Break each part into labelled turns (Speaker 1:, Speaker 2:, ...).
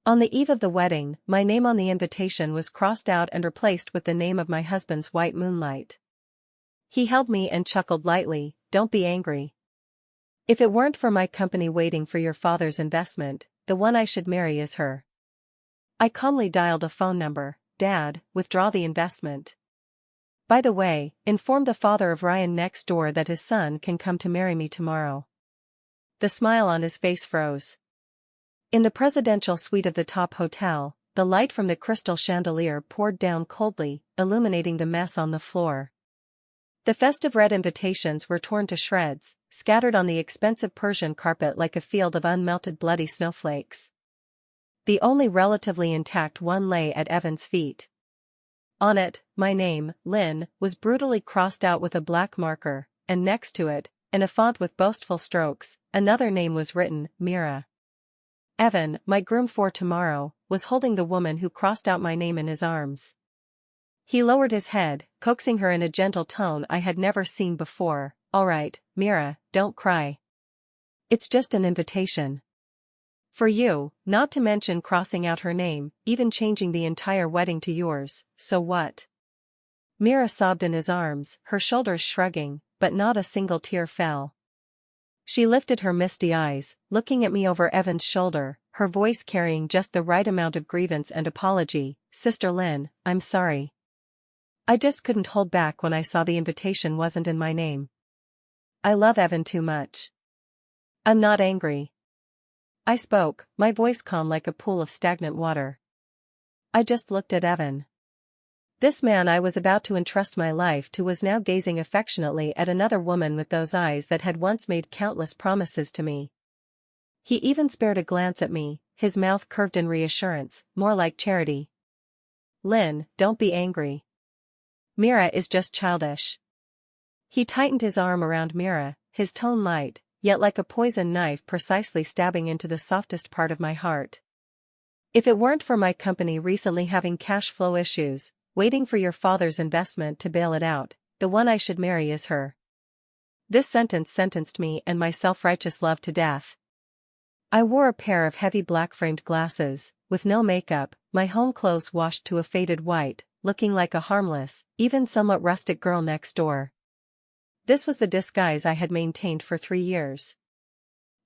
Speaker 1: On the eve of the wedding, my name on the invitation was crossed out and replaced with the name of my husband's white moonlight. He held me and chuckled lightly, "Don't be angry. If it weren't for my company waiting for your father's investment, the one I should marry is her." I calmly dialed a phone number. "Dad, withdraw the investment. By the way, inform the father of Ryan next door that his son can come to marry me tomorrow." The smile on his face froze. In the presidential suite of the top hotel, the light from the crystal chandelier poured down coldly, illuminating the mess on the floor. The festive red invitations were torn to shreds, scattered on the expensive Persian carpet like a field of unmelted bloody snowflakes. The only relatively intact one lay at Evan's feet. On it, my name, Lynne, was brutally crossed out with a black marker, and next to it, in a font with boastful strokes, another name was written, Mira. Evan, my groom for tomorrow, was holding the woman who crossed out my name in his arms. He lowered his head, coaxing her in a gentle tone I had never seen before. "All right, Mira, don't cry. It's just an invitation. For you, not to mention crossing out her name, even changing the entire wedding to yours, so what?" Mira sobbed in his arms, her shoulders shrugging, but not a single tear fell. She lifted her misty eyes, looking at me over Evan's shoulder, her voice carrying just the right amount of grievance and apology. "Sister Lynne, I'm sorry. I just couldn't hold back when I saw the invitation wasn't in my name. I love Evan too much. I'm not angry." I spoke, my voice calm like a pool of stagnant water. I just looked at Evan. This man I was about to entrust my life to was now gazing affectionately at another woman with those eyes that had once made countless promises to me. He even spared a glance at me, his mouth curved in reassurance, more like charity. "Lynne, don't be angry. Mira is just childish." He tightened his arm around Mira, his tone light, yet like a poisoned knife precisely stabbing into the softest part of my heart. "If it weren't for my company recently having cash flow issues, waiting for your father's investment to bail it out, the one I should marry is her." This sentence sentenced me and my self-righteous love to death. I wore a pair of heavy black-framed glasses, with no makeup, my home clothes washed to a faded white, looking like a harmless, even somewhat rustic girl next door. This was the disguise I had maintained for 3 years.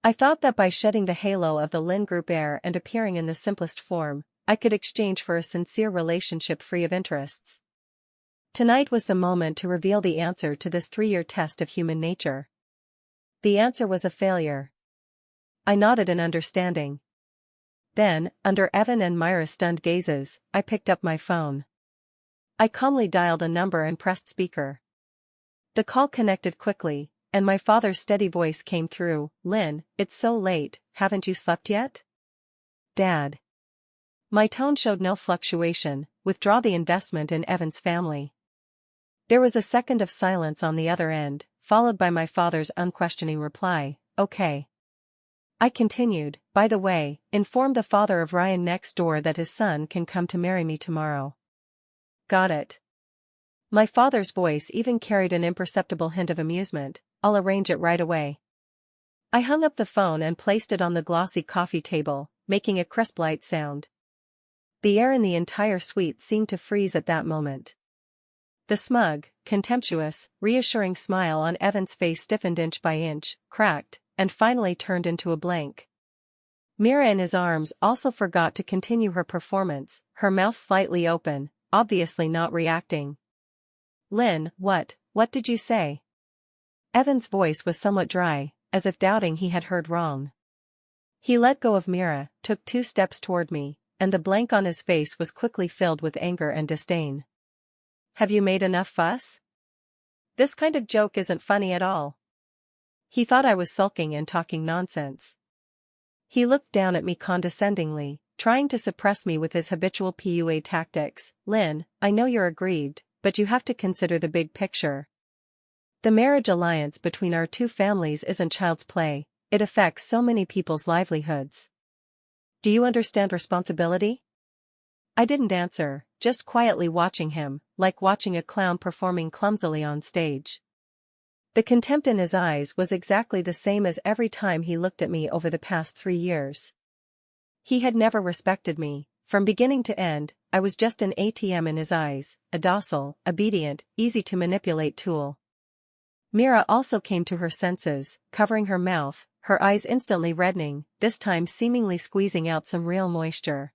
Speaker 1: I thought that by shedding the halo of the Lynne Group air and appearing in the simplest form, I could exchange for a sincere relationship free of interests. Tonight was the moment to reveal the answer to this 3-year test of human nature. The answer was a failure. I nodded in understanding. Then, under Evan and Mira's stunned gazes, I picked up my phone. I calmly dialed a number and pressed speaker. The call connected quickly, and my father's steady voice came through. "Lynne, it's so late, haven't you slept yet?" "Dad." My tone showed no fluctuation. "Withdraw the investment in Evan's family." There was a second of silence on the other end, followed by my father's unquestioning reply, "Okay." I continued, "By the way, inform the father of Ryan next door that his son can come to marry me tomorrow." "Got it." My father's voice even carried an imperceptible hint of amusement. "I'll arrange it right away." I hung up the phone and placed it on the glossy coffee table, making a crisp light sound. The air in the entire suite seemed to freeze at that moment. The smug, contemptuous, reassuring smile on Evan's face stiffened inch by inch, cracked, and finally turned into a blank. Mira in his arms also forgot to continue her performance, her mouth slightly open, obviously not reacting. "Lynne, what did you say?" Evan's voice was somewhat dry, as if doubting he had heard wrong. He let go of Mira, took 2 steps toward me, and the blank on his face was quickly filled with anger and disdain. "Have you made enough fuss? This kind of joke isn't funny at all." He thought I was sulking and talking nonsense. He looked down at me condescendingly, trying to suppress me with his habitual PUA tactics. "Lynne, I know you're aggrieved, but you have to consider the big picture. The marriage alliance between our 2 families isn't child's play, it affects so many people's livelihoods. Do you understand responsibility?" I didn't answer, just quietly watching him, like watching a clown performing clumsily on stage. The contempt in his eyes was exactly the same as every time he looked at me over the past 3 years. He had never respected me. From beginning to end, I was just an ATM in his eyes, a docile, obedient, easy-to-manipulate tool. Mira also came to her senses, covering her mouth, her eyes instantly reddening, this time seemingly squeezing out some real moisture.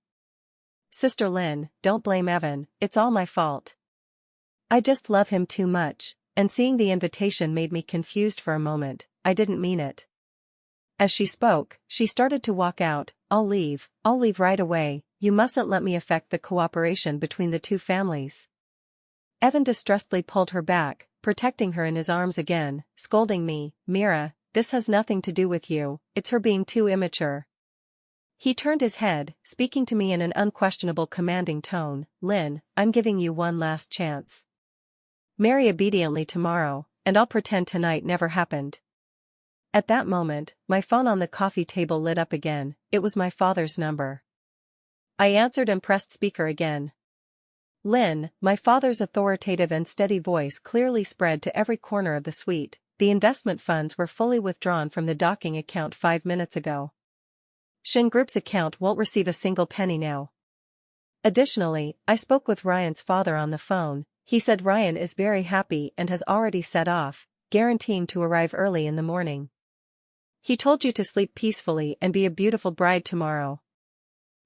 Speaker 1: "Sister Lynne, don't blame Evan, it's all my fault. I just love him too much," and seeing the invitation made me confused for a moment. I didn't mean it. As she spoke, she started to walk out. I'll leave right away, you mustn't let me affect the cooperation between the two families." Evan distrustedly pulled her back, protecting her in his arms again, scolding me, "Mira, this has nothing to do with you, it's her being too immature." He turned his head, speaking to me in an unquestionable commanding tone, "Lynne, I'm giving you one last chance. Marry obediently tomorrow, and I'll pretend tonight never happened." At that moment, my phone on the coffee table lit up again. It was my father's number. I answered and pressed speaker again. "Lynne," my father's authoritative and steady voice clearly spread to every corner of the suite, "the investment funds were fully withdrawn from the docking account 5 minutes ago. Shin Group's account won't receive a single penny now. Additionally, I spoke with Ryan's father on the phone. He said Ryan is very happy and has already set off, guaranteeing to arrive early in the morning. He told you to sleep peacefully and be a beautiful bride tomorrow."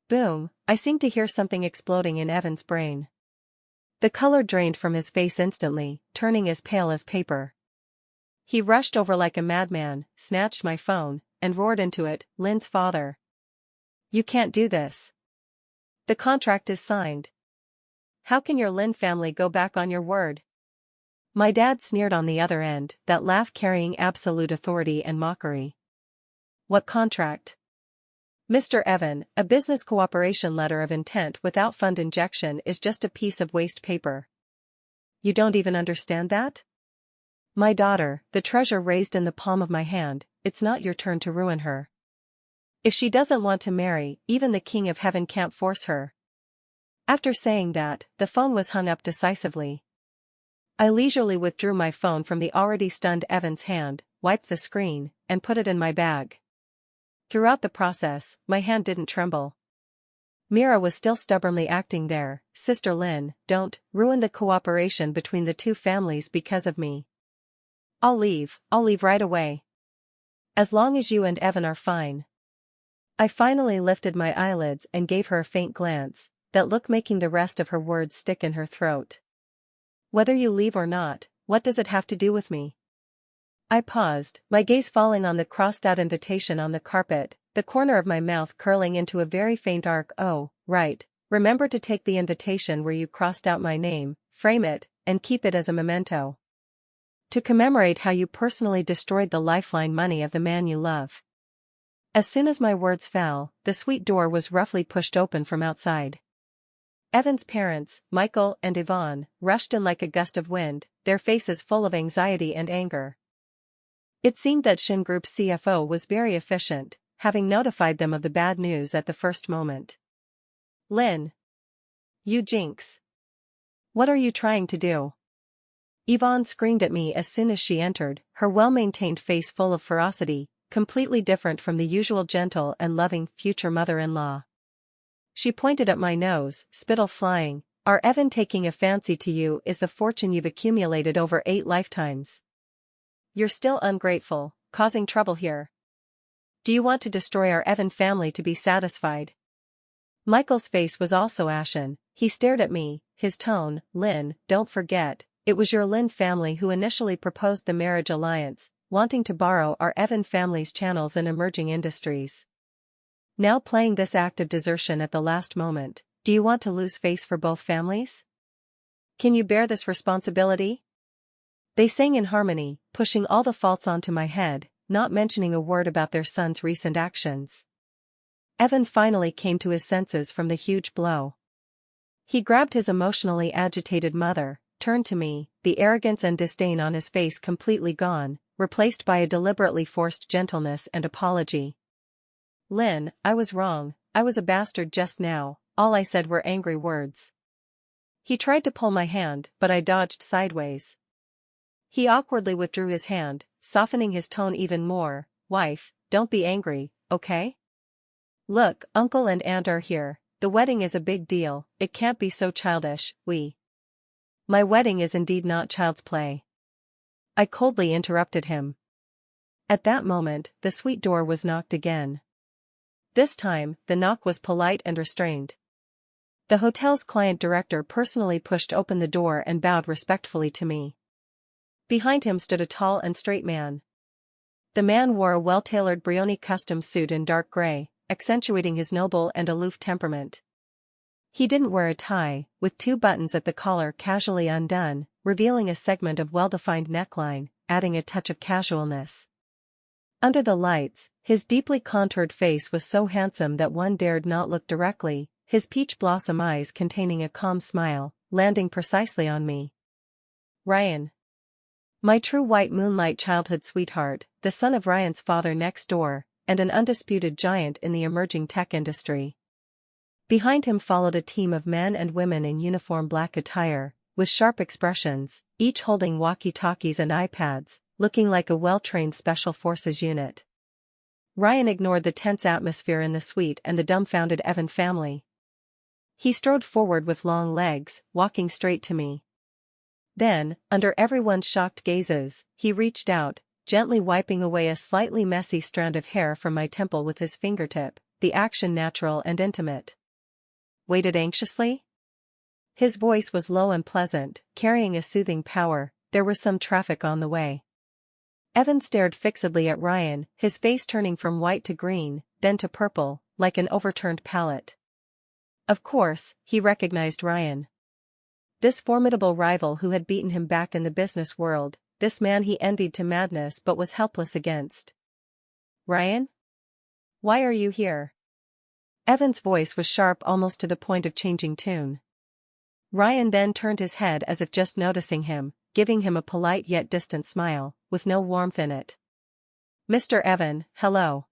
Speaker 1: Boom, I seemed to hear something exploding in Evan's brain. The color drained from his face instantly, turning as pale as paper. He rushed over like a madman, snatched my phone, and roared into it, "Lynne's father. You can't do this. The contract is signed. How can your Lynne family go back on your word?" My dad sneered on the other end, that laugh carrying absolute authority and mockery. "What contract?" "Mr. Evan, a business cooperation letter of intent without fund injection is just a piece of waste paper. You don't even understand that? My daughter, the treasure raised in the palm of my hand, it's not your turn to ruin her. If she doesn't want to marry, even the King of Heaven can't force her." After saying that, the phone was hung up decisively. I leisurely withdrew my phone from the already stunned Evan's hand, wiped the screen, and put it in my bag. Throughout the process, my hand didn't tremble. Mira was still stubbornly acting there. "Sister Lynne, don't ruin the cooperation between the two families because of me. I'll leave right away. As long as you and Evan are fine." I finally lifted my eyelids and gave her a faint glance, that look making the rest of her words stick in her throat. "Whether you leave or not, what does it have to do with me?" I paused, my gaze falling on the crossed-out invitation on the carpet, the corner of my mouth curling into a very faint arc. "Oh, right, remember to take the invitation where you crossed out my name, frame it, and keep it as a memento. To commemorate how you personally destroyed the lifeline money of the man you love." As soon as my words fell, the suite door was roughly pushed open from outside. Evan's parents, Michael and Yvonne, rushed in like a gust of wind, their faces full of anxiety and anger. It seemed that Shin Group's CFO was very efficient, having notified them of the bad news at the first moment. "Lynne, you jinx. What are you trying to do?" Yvonne screamed at me as soon as she entered, her well-maintained face full of ferocity, completely different from the usual gentle and loving future mother-in-law. She pointed at my nose, spittle flying. "Our Evan taking a fancy to you is the fortune you've accumulated over 8 lifetimes. You're still ungrateful, causing trouble here. Do you want to destroy our Evan family to be satisfied?" Michael's face was also ashen. He stared at me, his tone, "Lynne, don't forget, it was your Lynne family who initially proposed the marriage alliance, wanting to borrow our Evan family's channels in emerging industries. Now playing this act of desertion at the last moment, do you want to lose face for both families? Can you bear this responsibility?" They sang in harmony, pushing all the faults onto my head, not mentioning a word about their son's recent actions. Evan finally came to his senses from the huge blow. He grabbed his emotionally agitated mother, turned to me, the arrogance and disdain on his face completely gone, replaced by a deliberately forced gentleness and apology. "Lynne, I was wrong, I was a bastard just now, all I said were angry words." He tried to pull my hand, but I dodged sideways. He awkwardly withdrew his hand, softening his tone even more. "Wife, don't be angry, okay? Look, uncle and aunt are here. The wedding is a big deal, it can't be so childish, My wedding is indeed not child's play. I coldly interrupted him. At that moment, the suite door was knocked again. This time, the knock was polite and restrained. The hotel's client director personally pushed open the door and bowed respectfully to me. Behind him stood a tall and straight man. The man wore a well-tailored Brioni custom suit in dark gray, accentuating his noble and aloof temperament. He didn't wear a tie, with 2 buttons at the collar casually undone, revealing a segment of well-defined neckline, adding a touch of casualness. Under the lights, his deeply contoured face was so handsome that one dared not look directly, his peach blossom eyes containing a calm smile, landing precisely on me. Ryan. My true white moonlight childhood sweetheart, the son of Ryan's father next door, and an undisputed giant in the emerging tech industry. Behind him followed a team of men and women in uniform black attire, with sharp expressions, each holding walkie-talkies and iPads, looking like a well-trained special forces unit. Ryan ignored the tense atmosphere in the suite and the dumbfounded Evan family. He strode forward with long legs, walking straight to me. Then, under everyone's shocked gazes, he reached out, gently wiping away a slightly messy strand of hair from my temple with his fingertip, the action natural and intimate. Waited anxiously? His voice was low and pleasant, carrying a soothing power. There was some traffic on the way. Evan stared fixedly at Ryan, his face turning from white to green, then to purple, like an overturned palette. Of course, he recognized Ryan. This formidable rival who had beaten him back in the business world, this man he envied to madness but was helpless against. Ryan? Why are you here? Evan's voice was sharp almost to the point of changing tune. Ryan then turned his head as if just noticing him, giving him a polite yet distant smile, with no warmth in it. Mr. Evan, hello.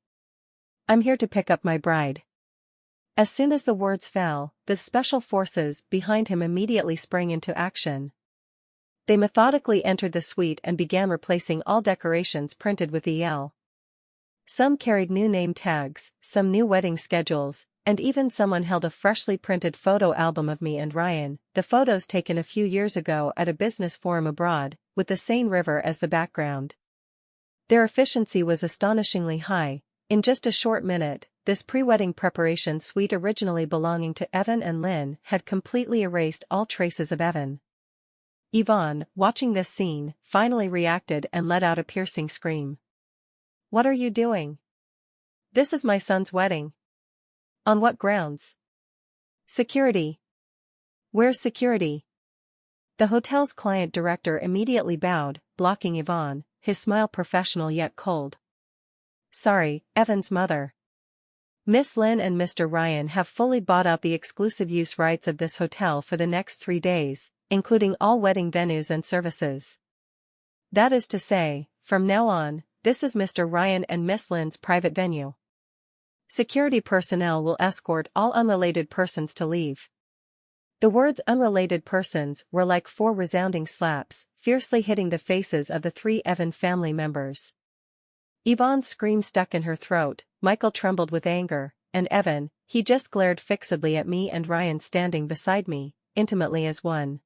Speaker 1: I'm here to pick up my bride. As soon as the words fell, the special forces behind him immediately sprang into action. They methodically entered the suite and began replacing all decorations printed with EL. Some carried new name tags, some new wedding schedules, and even someone held a freshly printed photo album of me and Ryan, the photos taken a few years ago at a business forum abroad, with the Seine River as the background. Their efficiency was astonishingly high. In just a short minute, this pre-wedding preparation suite originally belonging to Evan and Lynne had completely erased all traces of Evan. Yvonne, watching this scene, finally reacted and let out a piercing scream. What are you doing? This is my son's wedding. On what grounds? Security. Where's security? The hotel's client director immediately bowed, blocking Yvonne, his smile professional yet cold. Sorry, Evan's mother. Miss Lynne and Mr. Ryan have fully bought out the exclusive use rights of this hotel for the next 3 days, including all wedding venues and services. That is to say, from now on, this is Mr. Ryan and Miss Lynne's private venue. Security personnel will escort all unrelated persons to leave. The words unrelated persons were like 4 resounding slaps, fiercely hitting the faces of the 3 Evan family members. Yvonne's scream stuck in her throat, Michael trembled with anger, and Evan, he just glared fixedly at me and Ryan standing beside me, intimately as one.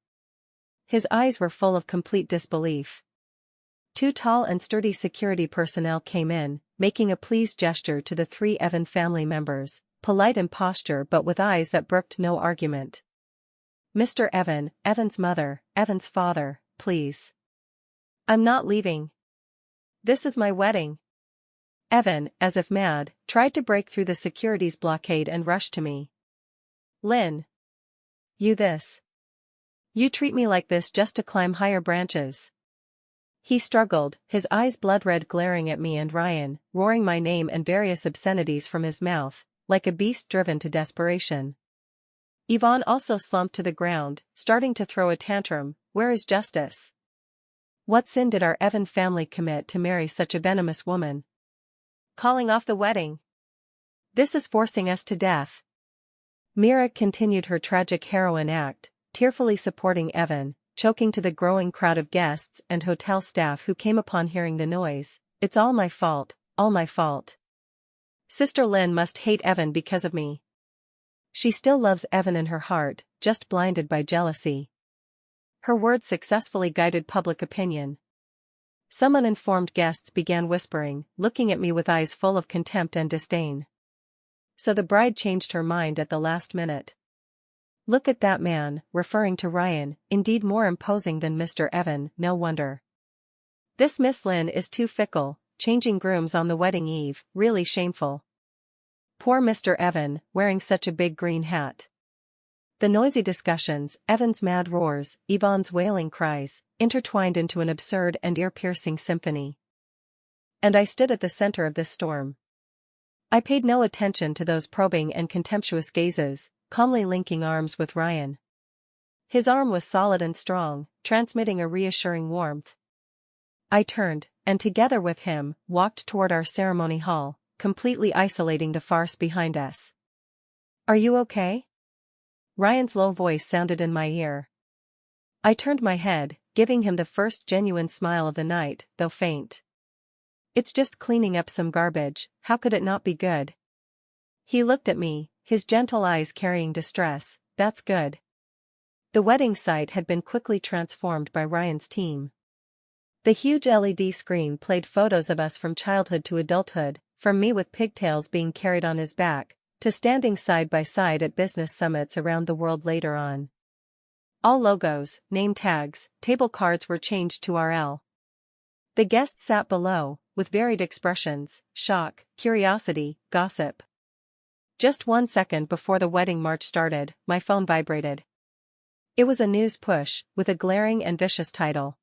Speaker 1: His eyes were full of complete disbelief. 2 tall and sturdy security personnel came in, making a pleased gesture to the 3 Evan family members, polite in posture but with eyes that brooked no argument. Mr. Evan, Evan's mother, Evan's father, please. I'm not leaving. This is my wedding. Evan, as if mad, tried to break through the security's blockade and rushed to me. Lynne. You treat me like this just to climb higher branches. He struggled, his eyes blood-red glaring at me and Ryan, roaring my name and various obscenities from his mouth, like a beast driven to desperation. Yvonne also slumped to the ground, starting to throw a tantrum. Where is justice? What sin did our Evan family commit to marry such a venomous woman? Calling off the wedding. This is forcing us to death. Mira continued her tragic heroine act, tearfully supporting Evan, choking to the growing crowd of guests and hotel staff who came upon hearing the noise. It's all my fault, all my fault. Sister Lynne must hate Evan because of me. She still loves Evan in her heart, just blinded by jealousy. Her words successfully guided public opinion. Some uninformed guests began whispering, looking at me with eyes full of contempt and disdain. So the bride changed her mind at the last minute. Look at that man, referring to Ryan, indeed more imposing than Mr. Evan, no wonder. This Miss Lynne is too fickle, changing grooms on the wedding eve, really shameful. Poor Mr. Evan, wearing such a big green hat. The noisy discussions, Evan's mad roars, Yvonne's wailing cries, intertwined into an absurd and ear-piercing symphony. And I stood at the center of this storm. I paid no attention to those probing and contemptuous gazes, calmly linking arms with Ryan. His arm was solid and strong, transmitting a reassuring warmth. I turned, and together with him, walked toward our ceremony hall, completely isolating the farce behind us. "Are you okay?" Ryan's low voice sounded in my ear. I turned my head, giving him the first genuine smile of the night, though faint. "It's just cleaning up some garbage, how could it not be good?" He looked at me, his gentle eyes carrying distress. "That's good." The wedding site had been quickly transformed by Ryan's team. The huge LED screen played photos of us from childhood to adulthood, from me with pigtails being carried on his back, to standing side by side at business summits around the world later on. All logos, name tags, table cards were changed to RL. The guests sat below, with varied expressions: shock, curiosity, gossip. Just 1 second before the wedding march started, my phone vibrated. It was a news push, with a glaring and vicious title.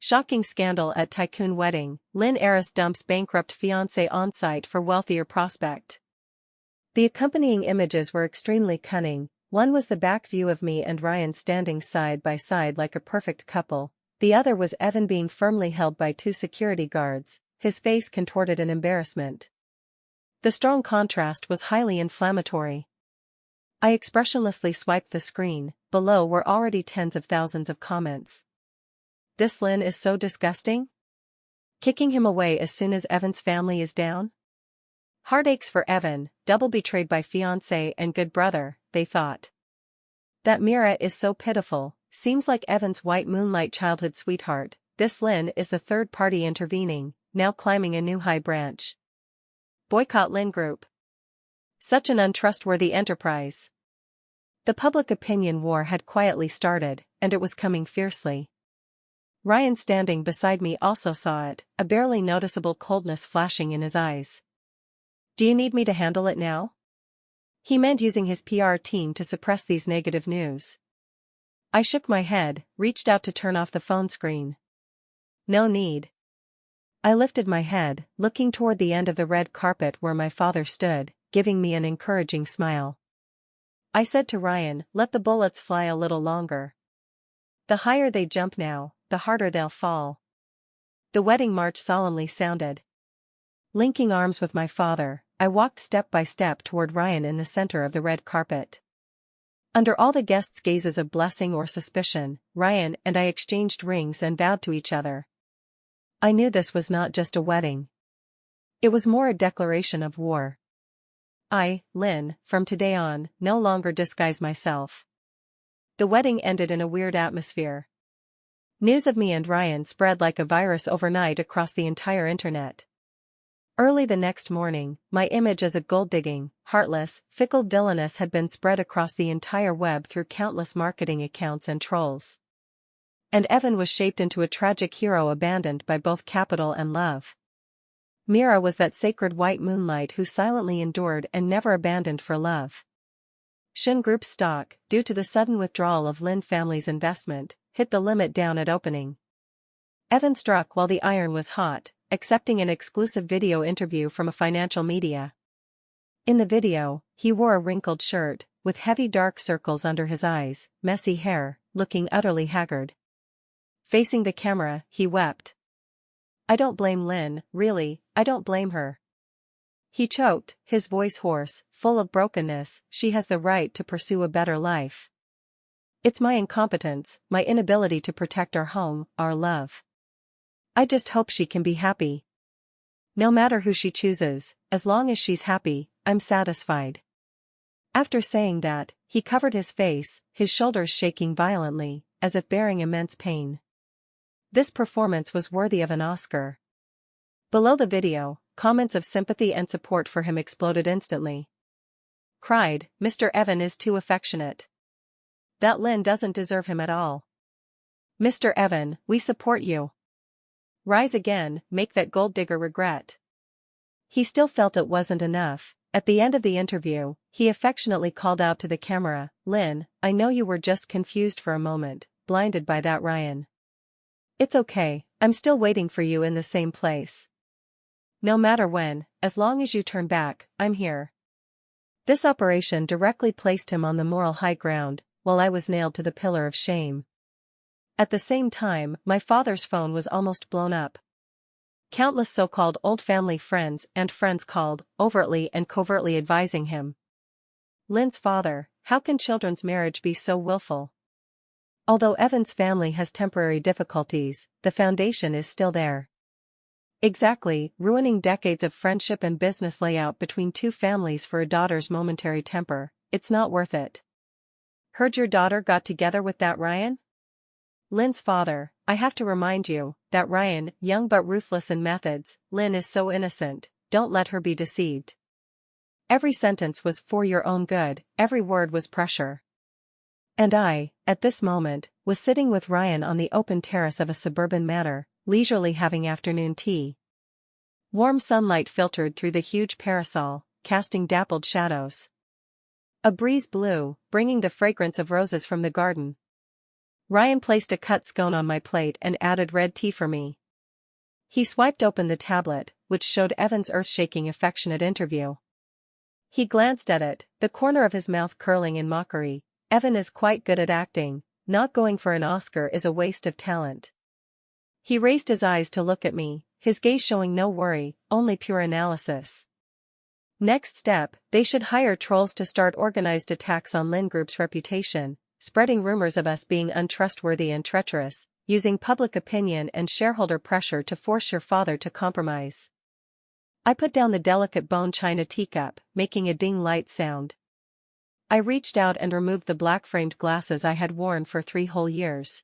Speaker 1: "Shocking scandal at Tycoon Wedding, Lynne heiress dumps bankrupt fiancé on-site for wealthier prospect." The accompanying images were extremely cunning. One was the back view of me and Ryan standing side by side like a perfect couple. The other was Evan being firmly held by 2 security guards, his face contorted in embarrassment. The strong contrast was highly inflammatory. I expressionlessly swiped the screen. Below were already tens of thousands of comments. "This Lynne is so disgusting? Kicking him away as soon as Evan's family is down? Heartaches for Evan, double betrayed by fiancé and good brother," they thought. "That Mira is so pitiful, seems like Evan's white moonlight childhood sweetheart. This Lynne is the third party intervening, now climbing a new high branch. Boycott Lynne Group. Such an untrustworthy enterprise." The public opinion war had quietly started, and it was coming fiercely. Ryan standing beside me also saw it, a barely noticeable coldness flashing in his eyes. "Do you need me to handle it now?" He meant using his PR team to suppress these negative news. I shook my head, reached out to turn off the phone screen. "No need." I lifted my head, looking toward the end of the red carpet where my father stood, giving me an encouraging smile. I said to Ryan, "Let the bullets fly a little longer. The higher they jump now, the harder they'll fall." The wedding march solemnly sounded. Linking arms with my father, I walked step by step toward Ryan in the center of the red carpet. Under all the guests' gazes of blessing or suspicion, Ryan and I exchanged rings and bowed to each other. I knew this was not just a wedding. It was more a declaration of war. I, Lynne, from today on, no longer disguise myself. The wedding ended in a weird atmosphere. News of me and Ryan spread like a virus overnight across the entire internet. Early the next morning, my image as a gold-digging, heartless, fickle villainess had been spread across the entire web through countless marketing accounts and trolls. And Evan was shaped into a tragic hero abandoned by both capital and love. Mira was that sacred white moonlight who silently endured and never abandoned for love. Shin Group's stock, due to the sudden withdrawal of Lynne family's investment, hit the limit down at opening. Evan struck while the iron was hot, accepting an exclusive video interview from a financial media. In the video, he wore a wrinkled shirt, with heavy dark circles under his eyes, messy hair, looking utterly haggard. Facing the camera, he wept. "I don't blame Lynne, really, I don't blame her." He choked, his voice hoarse, full of brokenness. "She has the right to pursue a better life. It's my incompetence, my inability to protect our home, our love. I just hope she can be happy." No matter who she chooses, as long as she's happy, I'm satisfied. After saying that, he covered his face, his shoulders shaking violently, as if bearing immense pain. This performance was worthy of an Oscar. Below the video, comments of sympathy and support for him exploded instantly. Cried, "Mr. Evan is too affectionate. That Lynne doesn't deserve him at all. Mr. Evan, we support you. Rise again, make that gold digger regret." He still felt it wasn't enough. At the end of the interview, he affectionately called out to the camera, "Lynne, I know you were just confused for a moment, blinded by that Ryan. It's okay, I'm still waiting for you in the same place. No matter when, as long as you turn back, I'm here." This operation directly placed him on the moral high ground, while I was nailed to the pillar of shame. At the same time, my father's phone was almost blown up. Countless so-called old family friends and friends called, overtly and covertly advising him. "Lynne's father, how can children's marriage be so willful?" Although Evan's family has temporary difficulties, the foundation is still there. Exactly, ruining decades of friendship and business layout between two families for a daughter's momentary temper. It's not worth it. Heard your daughter got together with that Ryan? Lynne's father, I have to remind you, that Ryan, young but ruthless in methods, Lynne is so innocent, don't let her be deceived. Every sentence was for your own good, every word was pressure. And I, at this moment, was sitting with Ryan on the open terrace of a suburban manor, leisurely having afternoon tea. Warm sunlight filtered through the huge parasol, casting dappled shadows. A breeze blew, bringing the fragrance of roses from the garden. Ryan placed a cut scone on my plate and added red tea for me. He swiped open the tablet, which showed Evan's earth-shaking affectionate interview. He glanced at it, the corner of his mouth curling in mockery. "Evan is quite good at acting, not going for an Oscar is a waste of talent." He raised his eyes to look at me, his gaze showing no worry, only pure analysis. Next step, they should hire trolls to start organized attacks on Lynne Group's reputation, spreading rumors of us being untrustworthy and treacherous, using public opinion and shareholder pressure to force your father to compromise. I put down the delicate bone china teacup, making a ding light sound. I reached out and removed the black-framed glasses I had worn for 3 whole years.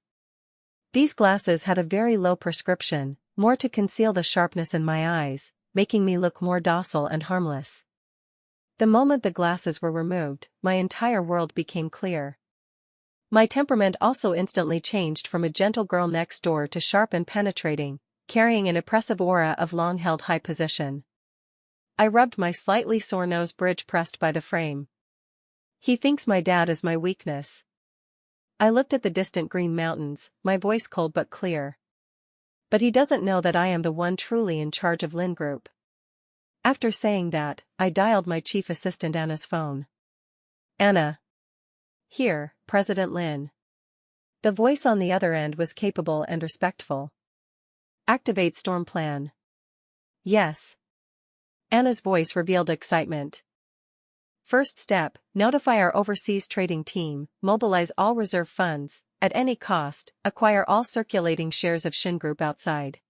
Speaker 1: These glasses had a very low prescription, more to conceal the sharpness in my eyes, making me look more docile and harmless. The moment the glasses were removed, my entire world became clear. My temperament also instantly changed from a gentle girl next door to sharp and penetrating, carrying an oppressive aura of long-held high position. I rubbed my slightly sore nose bridge pressed by the frame. He thinks my dad is my weakness. I looked at the distant green mountains, my voice cold but clear. But he doesn't know that I am the one truly in charge of Lynne Group. After saying that, I dialed my chief assistant Anna's phone. "Anna." "Here, President Lynne." The voice on the other end was capable and respectful. "Activate storm plan." "Yes." Anna's voice revealed excitement. "First step, notify our overseas trading team, mobilize all reserve funds, at any cost, acquire all circulating shares of Shin Group outside.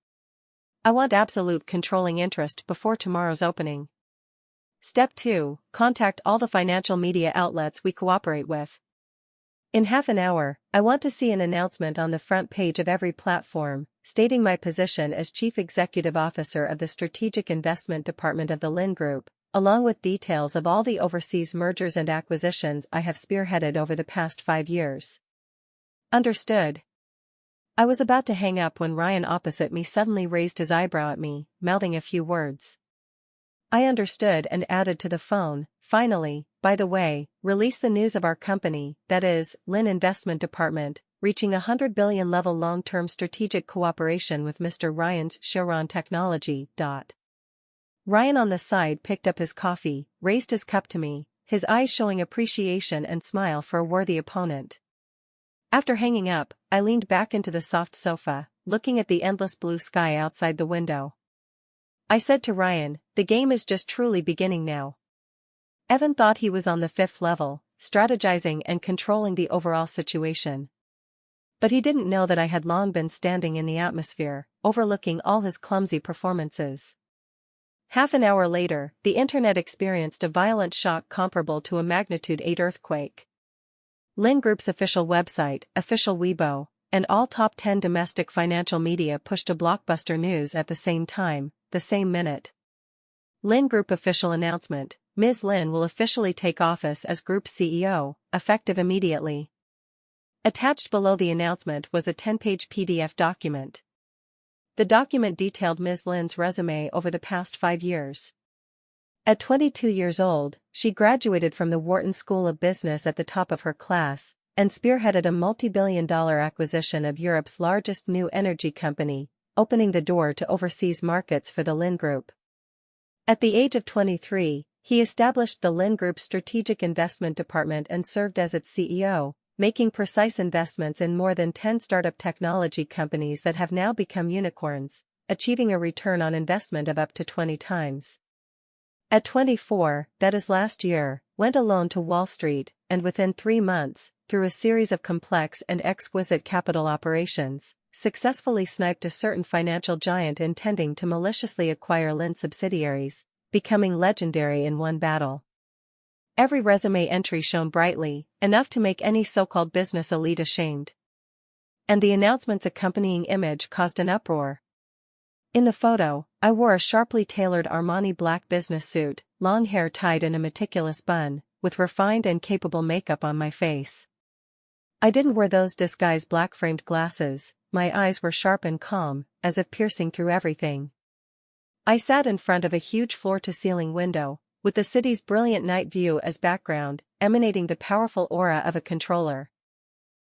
Speaker 1: I want absolute controlling interest before tomorrow's opening. Step 2, contact all the financial media outlets we cooperate with. In half an hour, I want to see an announcement on the front page of every platform, stating my position as Chief Executive Officer of the Strategic Investment Department of the Lynne Group, along with details of all the overseas mergers and acquisitions I have spearheaded over the past 5 years. Understood." I was about to hang up when Ryan opposite me suddenly raised his eyebrow at me, mouthing a few words. I understood and added to the phone, "Finally, by the way, release the news of our company, that is, Lynne Investment Department, reaching $100 billion level long-term strategic cooperation with Mr. Ryan's Chiron Technology. Ryan on the side picked up his coffee, raised his cup to me, his eyes showing appreciation and smile for a worthy opponent. After hanging up, I leaned back into the soft sofa, looking at the endless blue sky outside the window. I said to Ryan, "The game is just truly beginning now." Evan thought he was on the 5th level, strategizing and controlling the overall situation. But he didn't know that I had long been standing in the atmosphere, overlooking all his clumsy performances. Half an hour later, the internet experienced a violent shock comparable to a magnitude 8 earthquake. Lynne Group's official website, official Weibo, and all top 10 domestic financial media pushed to blockbuster news at the same time, the same minute. Lynne Group official announcement: Ms. Lynne will officially take office as Group CEO, effective immediately. Attached below the announcement was a 10-page PDF document. The document detailed Ms. Lynne's resume over the past 5 years. At 22 years old, she graduated from the Wharton School of Business at the top of her class, and spearheaded a multi-billion-dollar acquisition of Europe's largest new energy company, opening the door to overseas markets for the Lynne Group. At the age of 23, he established the Lynne Group's strategic investment department and served as its CEO, making precise investments in more than 10 startup technology companies that have now become unicorns, achieving a return on investment of up to 20 times. At 24, that is last year, went alone to Wall Street, and within 3 months, through a series of complex and exquisite capital operations, successfully sniped a certain financial giant intending to maliciously acquire Lynne subsidiaries, becoming legendary in one battle. Every resume entry shone brightly, enough to make any so-called business elite ashamed. And the announcement's accompanying image caused an uproar. In the photo, I wore a sharply tailored Armani black business suit, long hair tied in a meticulous bun, with refined and capable makeup on my face. I didn't wear those disguised black-framed glasses, my eyes were sharp and calm, as if piercing through everything. I sat in front of a huge floor-to-ceiling window, with the city's brilliant night view as background, emanating the powerful aura of a controller.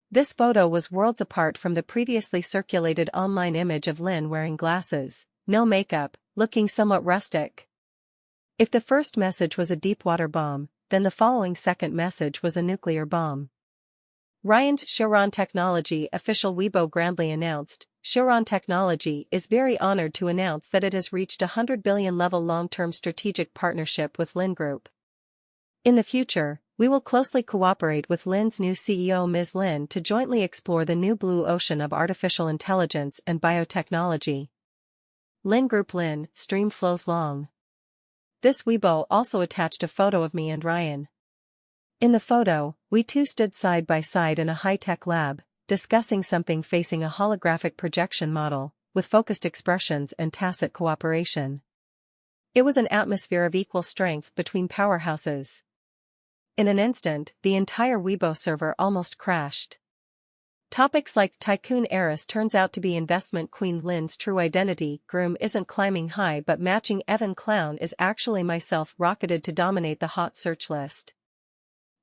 Speaker 1: This photo was worlds apart from the previously circulated online image of Lynne wearing glasses, no makeup, looking somewhat rustic. If the first message was a deep-water bomb, then the following second message was a nuclear bomb. Ryan's Chiron Technology official Weibo grandly announced, Chiron Technology is very honored to announce that it has reached a $100 billion level long-term strategic partnership with Lynne Group. In the future, we will closely cooperate with Lynne's new CEO Ms. Lynne to jointly explore the new blue ocean of artificial intelligence and biotechnology. Lynne Group Lynne, stream flows long. This Weibo also attached a photo of me and Ryan. In the photo, we two stood side by side in a high-tech lab, discussing something facing a holographic projection model, with focused expressions and tacit cooperation. It was an atmosphere of equal strength between powerhouses. In an instant, the entire Weibo server almost crashed. Topics like tycoon heiress turns out to be investment queen Lynne's true identity, groom isn't climbing high but matching Evan clown is actually myself rocketed to dominate the hot search list.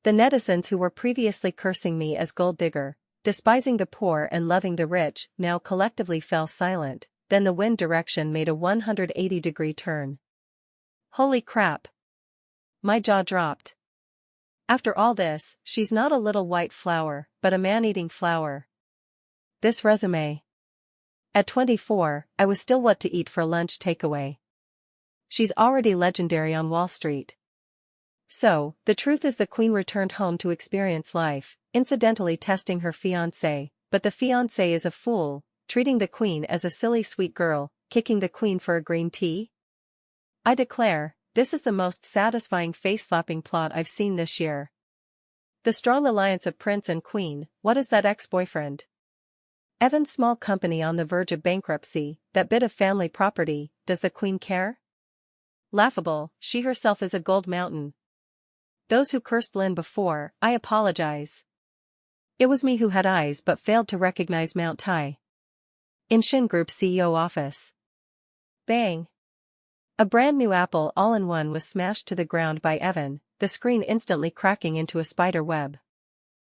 Speaker 1: The netizens who were previously cursing me as gold digger, despising the poor and loving the rich, now collectively fell silent, then the wind direction made a 180-degree turn. Holy crap! My jaw dropped. After all this, she's not a little white flower, but a man-eating flower. This resume. At 24, I was still what to eat for lunch takeaway. She's already legendary on Wall Street. So, the truth is the queen returned home to experience life, incidentally testing her fiancé, but the fiancé is a fool, treating the queen as a silly sweet girl, kicking the queen for a green tea? I declare, this is the most satisfying face-slapping plot I've seen this year. The strong alliance of prince and queen, what is that ex-boyfriend? Evan's small company on the verge of bankruptcy, that bit of family property, does the queen care? Laughable, she herself is a gold mountain. Those who cursed Lynne before, I apologize. It was me who had eyes but failed to recognize Mount Tai. In Shin Group's CEO office. Bang! A brand new Apple all-in-one was smashed to the ground by Evan, the screen instantly cracking into a spider web.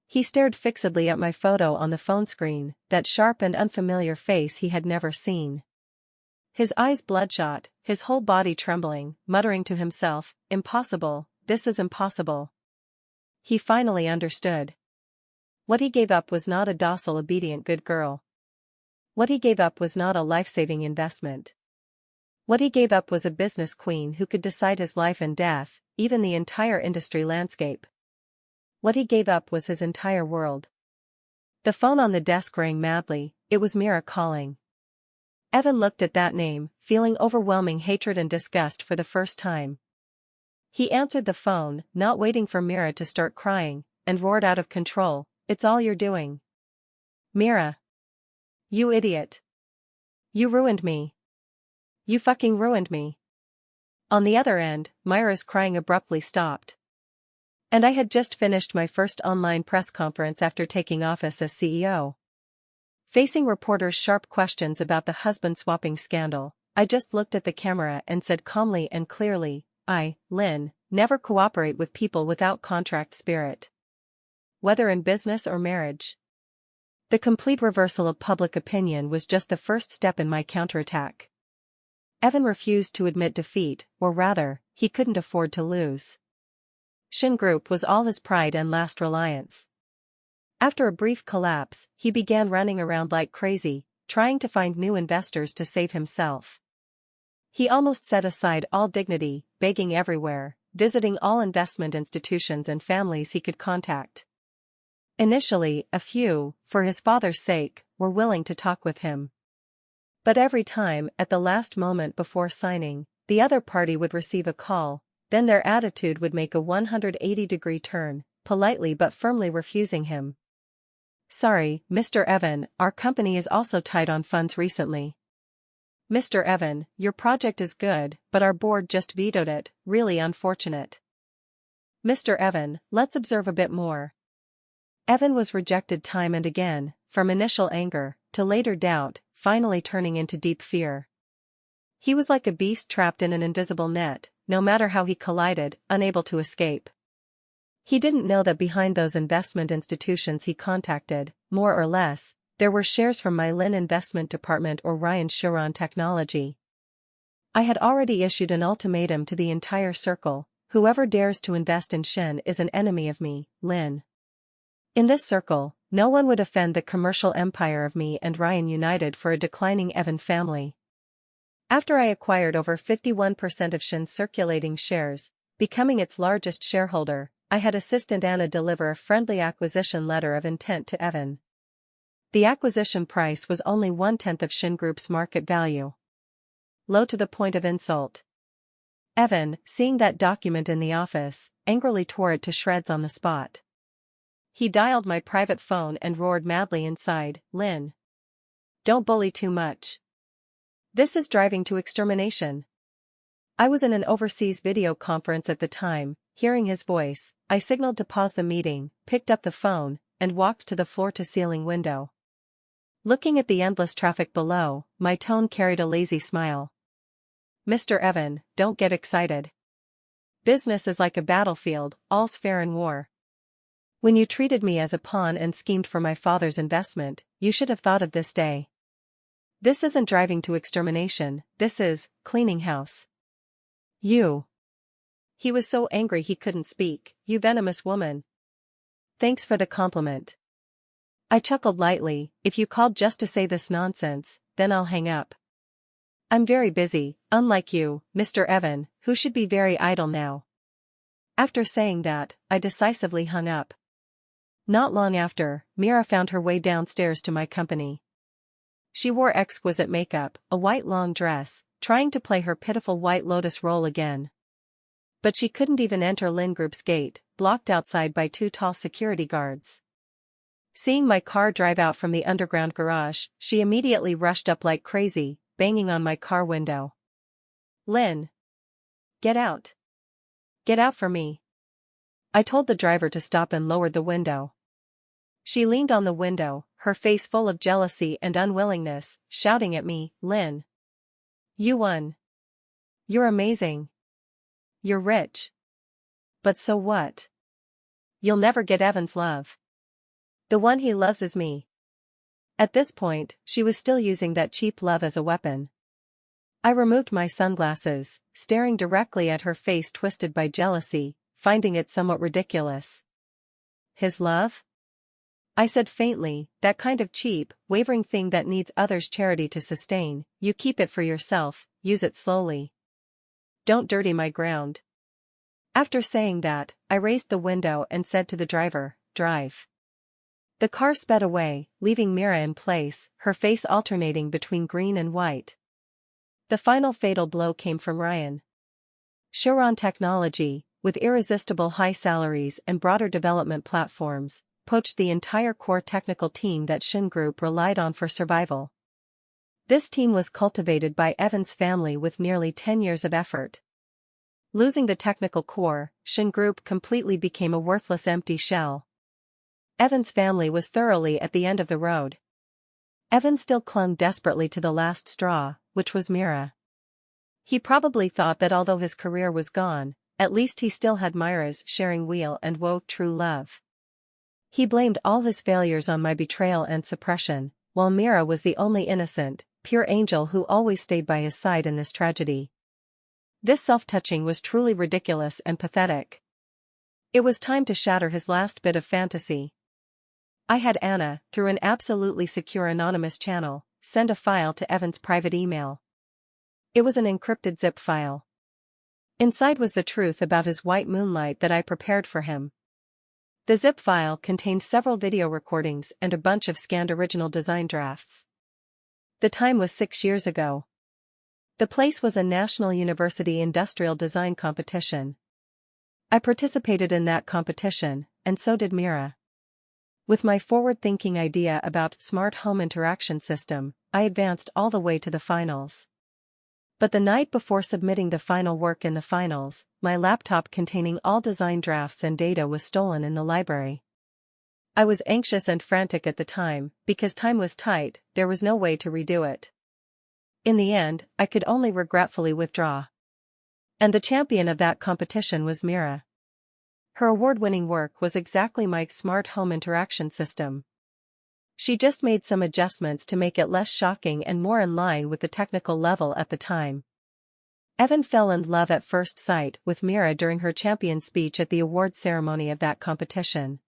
Speaker 1: He stared fixedly at my photo on the phone screen, that sharp and unfamiliar face he had never seen. His eyes bloodshot, his whole body trembling, muttering to himself, impossible. This is impossible. He finally understood. What he gave up was not a docile, obedient good girl. What he gave up was not a life-saving investment. What he gave up was a business queen who could decide his life and death, even the entire industry landscape. What he gave up was his entire world. The phone on the desk rang madly, it was Mira calling. Evan looked at that name, feeling overwhelming hatred and disgust for the first time. He answered the phone, not waiting for Mira to start crying, and roared out of control, "It's all you're doing. Mira. You idiot. You ruined me. You fucking ruined me." On the other end, Mira's crying abruptly stopped. And I had just finished my first online press conference after taking office as CEO. Facing reporters' sharp questions about the husband-swapping scandal, I just looked at the camera and said calmly and clearly, "I, Lynne, never cooperate with people without contract spirit. Whether in business or marriage." The complete reversal of public opinion was just the first step in my counterattack. Evan refused to admit defeat, or rather, he couldn't afford to lose. Shin Group was all his pride and last reliance. After a brief collapse, he began running around like crazy, trying to find new investors to save himself. He almost set aside all dignity, begging everywhere, visiting all investment institutions and families he could contact. Initially, a few, for his father's sake, were willing to talk with him. But every time, at the last moment before signing, the other party would receive a call, then their attitude would make a 180-degree turn, politely but firmly refusing him. "Sorry, Mr. Evan, our company is also tight on funds recently. Mr. Evan, your project is good, but our board just vetoed it, really unfortunate. Mr. Evan, let's observe a bit more." Evan was rejected time and again, from initial anger, to later doubt, finally turning into deep fear. He was like a beast trapped in an invisible net, no matter how he collided, unable to escape. He didn't know that behind those investment institutions he contacted, more or less, there were shares from my Lynne investment department or Ryan Shuron Technology. I had already issued an ultimatum to the entire circle: whoever dares to invest in Shin is an enemy of me, Lynne. In this circle, no one would offend the commercial empire of me and Ryan united for a declining Evan family. After I acquired over 51% of Shin's circulating shares, becoming its largest shareholder, I had assistant Anna deliver a friendly acquisition letter of intent to Evan. The acquisition price was only 1/10 of Shin Group's market value. Low to the point of insult. Evan, seeing that document in the office, angrily tore it to shreds on the spot. He dialed my private phone and roared madly inside, "Lynne. Don't bully too much. This is driving to extermination." I was in an overseas video conference at the time. Hearing his voice, I signaled to pause the meeting, picked up the phone, and walked to the floor-to-ceiling window. Looking at the endless traffic below, my tone carried a lazy smile. "Mr. Evan, don't get excited. Business is like a battlefield, all's fair in war. When you treated me as a pawn and schemed for my father's investment, you should have thought of this day. This isn't driving to extermination, this is cleaning house. You." He was so angry he couldn't speak. "You venomous woman. Thanks for the compliment." I chuckled lightly. "If you called just to say this nonsense, then I'll hang up. I'm very busy, unlike you, Mr. Evan, who should be very idle now." After saying that, I decisively hung up. Not long after, Mira found her way downstairs to my company. She wore exquisite makeup, a white long dress, trying to play her pitiful White Lotus role again. But she couldn't even enter Lynne Group's gate, blocked outside by 2 tall security guards. Seeing my car drive out from the underground garage, she immediately rushed up like crazy, banging on my car window. "Lynne! Get out! Get out for me!" I told the driver to stop and lowered the window. She leaned on the window, her face full of jealousy and unwillingness, shouting at me, "Lynne! You won! You're amazing! You're rich! But so what? You'll never get Evan's love. The one he loves is me." At this point, she was still using that cheap love as a weapon. I removed my sunglasses, staring directly at her face twisted by jealousy, finding it somewhat ridiculous. "His love?" I said faintly, "that kind of cheap, wavering thing that needs others' charity to sustain. You keep it for yourself, use it slowly. Don't dirty my ground." After saying that, I raised the window and said to the driver, "Drive." The car sped away, leaving Mira in place, her face alternating between green and white. The final fatal blow came from Ryan. Chiron Technology, with irresistible high salaries and broader development platforms, poached the entire core technical team that Shin Group relied on for survival. This team was cultivated by Evan's family with nearly 10 years of effort. Losing the technical core, Shin Group completely became a worthless empty shell. Evan's family was thoroughly at the end of the road. Evan still clung desperately to the last straw, which was Mira. He probably thought that although his career was gone, at least he still had Mira's sharing wheel and true love. He blamed all his failures on my betrayal and suppression, while Mira was the only innocent, pure angel who always stayed by his side in this tragedy. This self-touching was truly ridiculous and pathetic. It was time to shatter his last bit of fantasy. I had Anna, through an absolutely secure anonymous channel, send a file to Evan's private email. It was an encrypted zip file. Inside was the truth about his white moonlight that I prepared for him. The zip file contained several video recordings and a bunch of scanned original design drafts. The time was 6 years ago. The place was a National University Industrial Design competition. I participated in that competition, and so did Mira. With my forward-thinking idea about smart home interaction system, I advanced all the way to the finals. But the night before submitting the final work in the finals, my laptop containing all design drafts and data was stolen in the library. I was anxious and frantic at the time, because time was tight, there was no way to redo it. In the end, I could only regretfully withdraw. And the champion of that competition was Mira. Her award-winning work was exactly my smart home interaction system. She just made some adjustments to make it less shocking and more in line with the technical level at the time. Evan fell in love at first sight with Mira during her champion speech at the award ceremony of that competition.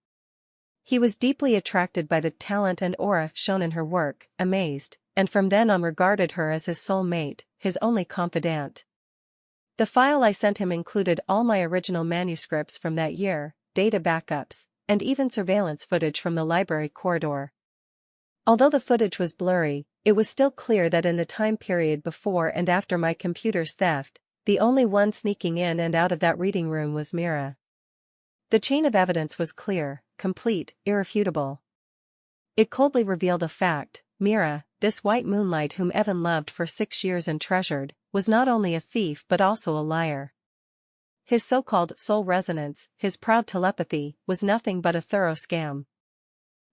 Speaker 1: He was deeply attracted by the talent and aura shown in her work, amazed, and from then on regarded her as his soul mate, his only confidant. The file I sent him included all my original manuscripts from that year, data backups, and even surveillance footage from the library corridor. Although the footage was blurry, it was still clear that in the time period before and after my computer's theft, the only one sneaking in and out of that reading room was Mira. The chain of evidence was clear, complete, irrefutable. It coldly revealed a fact: Mira, this white moonlight whom Evan loved for 6 years and treasured, was not only a thief but also a liar. His so-called soul resonance, his proud telepathy, was nothing but a thorough scam.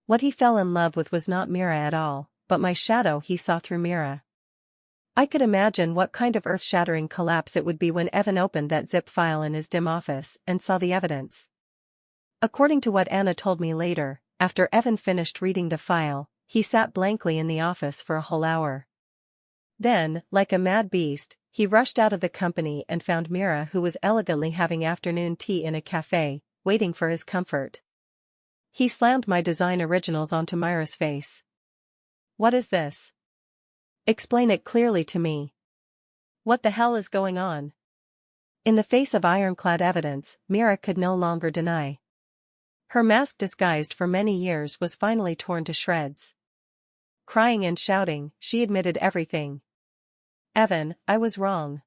Speaker 1: What he fell in love with was not Mira at all, but my shadow he saw through Mira. I could imagine what kind of earth-shattering collapse it would be when Evan opened that zip file in his dim office and saw the evidence. According to what Anna told me later, after Evan finished reading the file, he sat blankly in the office for a whole hour. Then, like a mad beast, he rushed out of the company and found Mira, who was elegantly having afternoon tea in a cafe, waiting for his comfort. He slammed my design originals onto Mira's face. "What is this? Explain it clearly to me. What the hell is going on?" In the face of ironclad evidence, Mira could no longer deny. Her mask disguised for many years was finally torn to shreds. Crying and shouting, she admitted everything. "Evan, I was wrong.